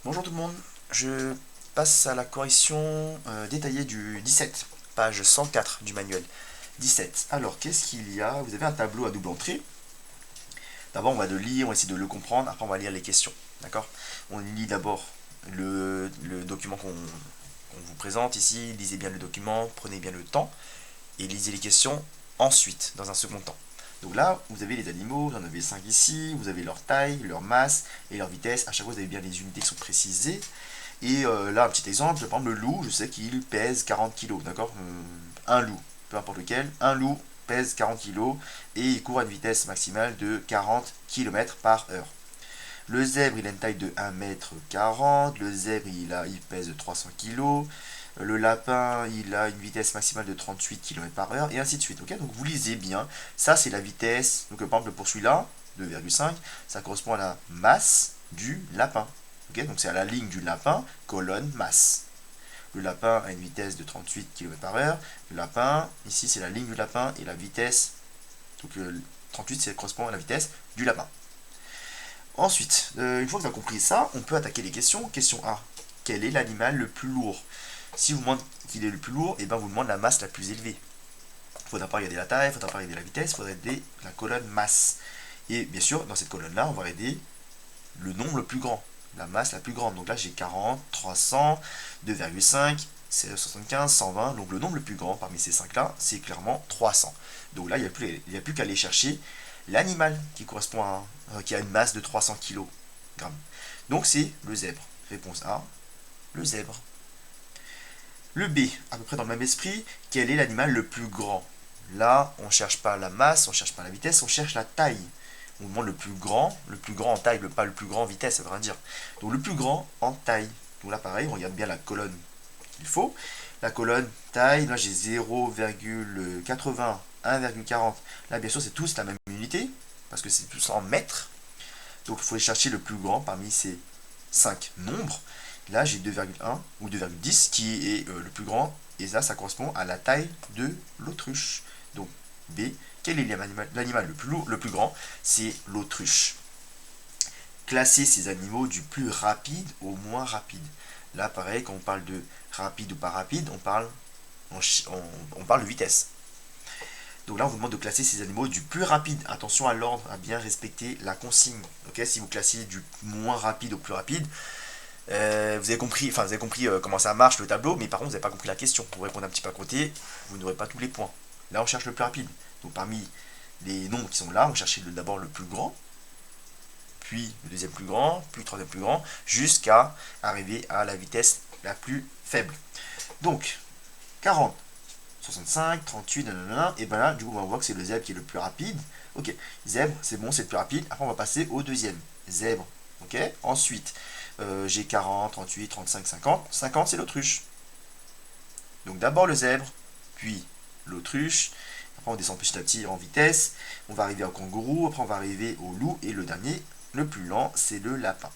Bonjour tout le monde, je passe à la correction détaillée du 17, page 104 du manuel. 17. Alors, qu'est-ce qu'il y a? Vous avez un tableau à double entrée. D'abord, on va le lire, on va essayer de le comprendre, après on va lire les questions. D'accord? On lit d'abord le document qu'on vous présente ici, lisez bien le document, prenez bien le temps, et lisez les questions ensuite, dans un second temps. Donc là, vous avez les animaux, vous en avez 5 ici, vous avez leur taille, leur masse et leur vitesse. À chaque fois, vous avez bien les unités qui sont précisées. Et là, un petit exemple, je prends le loup, je sais qu'il pèse 40 kilos, d'accord. Un loup, peu importe lequel, un loup pèse 40 kilos et il court à une vitesse maximale de 40 km par heure. Le zèbre, il a une taille de 1,40 m, le zèbre, il pèse 300 kilos, le lapin, il a une vitesse maximale de 38 km par heure, et ainsi de suite. Ok, donc vous lisez bien, ça c'est la vitesse, donc par exemple pour celui-là, 2,5, ça correspond à la masse du lapin. Ok, donc c'est à la ligne du lapin, colonne masse. Le lapin a une vitesse de 38 km par heure. Le lapin, ici c'est la ligne du lapin et la vitesse. Donc 38 ça correspond à la vitesse du lapin. Ensuite, une fois que vous avez compris ça, on peut attaquer les questions. Question A. Quel est l'animal le plus lourd? Si vous demande qu'il est le plus lourd, et ben vous demande la masse la plus élevée. Il ne faudra pas regarder la taille, il ne faudra pas regarder la vitesse, il faudra regarder la colonne masse. Et bien sûr, dans cette colonne-là, on va regarder le nombre le plus grand, la masse la plus grande. Donc là, j'ai 40, 300, 2,5, 75, 120. Donc le nombre le plus grand parmi ces 5-là, c'est clairement 300. Donc là, il n'y a plus qu'à aller chercher l'animal qui correspond qui a une masse de 300 kg. Donc c'est le zèbre. Réponse A, le zèbre. Le B, à peu près dans le même esprit, quel est l'animal le plus grand? Là, on ne cherche pas la masse, on ne cherche pas la vitesse, on cherche la taille. On demande le plus grand en taille, pas le plus grand en vitesse, ça veut rien dire. Donc le plus grand en taille. Donc là, pareil, on regarde bien la colonne qu'il faut. La colonne taille, là j'ai 0,80, 1,40. Là, bien sûr, c'est tous la même unité, parce que c'est tous en mètres. Donc il faut chercher le plus grand parmi ces 5 nombres. Là, j'ai 2,1 ou 2,10 qui est le plus grand. Et ça correspond à la taille de l'autruche. Donc, B, quel est l'animal le plus grand? C'est l'autruche. Classer ces animaux du plus rapide au moins rapide. Là, pareil, quand on parle de rapide ou pas rapide, on parle de vitesse. Donc là, on vous demande de classer ces animaux du plus rapide. Attention à l'ordre, à bien respecter la consigne. Okay, si vous classez du moins rapide au plus rapide, vous avez compris comment ça marche le tableau, mais par contre, vous n'avez pas compris la question. Vous répondez un petit peu à côté, vous n'aurez pas tous les points. Là, on cherche le plus rapide. Donc parmi les nombres qui sont là, on cherche d'abord le plus grand, puis le deuxième plus grand, puis le troisième plus grand, jusqu'à arriver à la vitesse la plus faible. Donc, 40, 65, 38, nanana, et ben là, du coup, on va voir que c'est le zèbre qui est le plus rapide. Ok, zèbre, c'est bon, c'est le plus rapide. Après, on va passer au deuxième. Zèbre, ok. Ensuite, j'ai 40, 38, 35, 50. 50, c'est l'autruche. Donc d'abord le zèbre, puis l'autruche. Après, on descend petit à petit en vitesse. On va arriver au kangourou, après, on va arriver au loup. Et le dernier, le plus lent, c'est le lapin.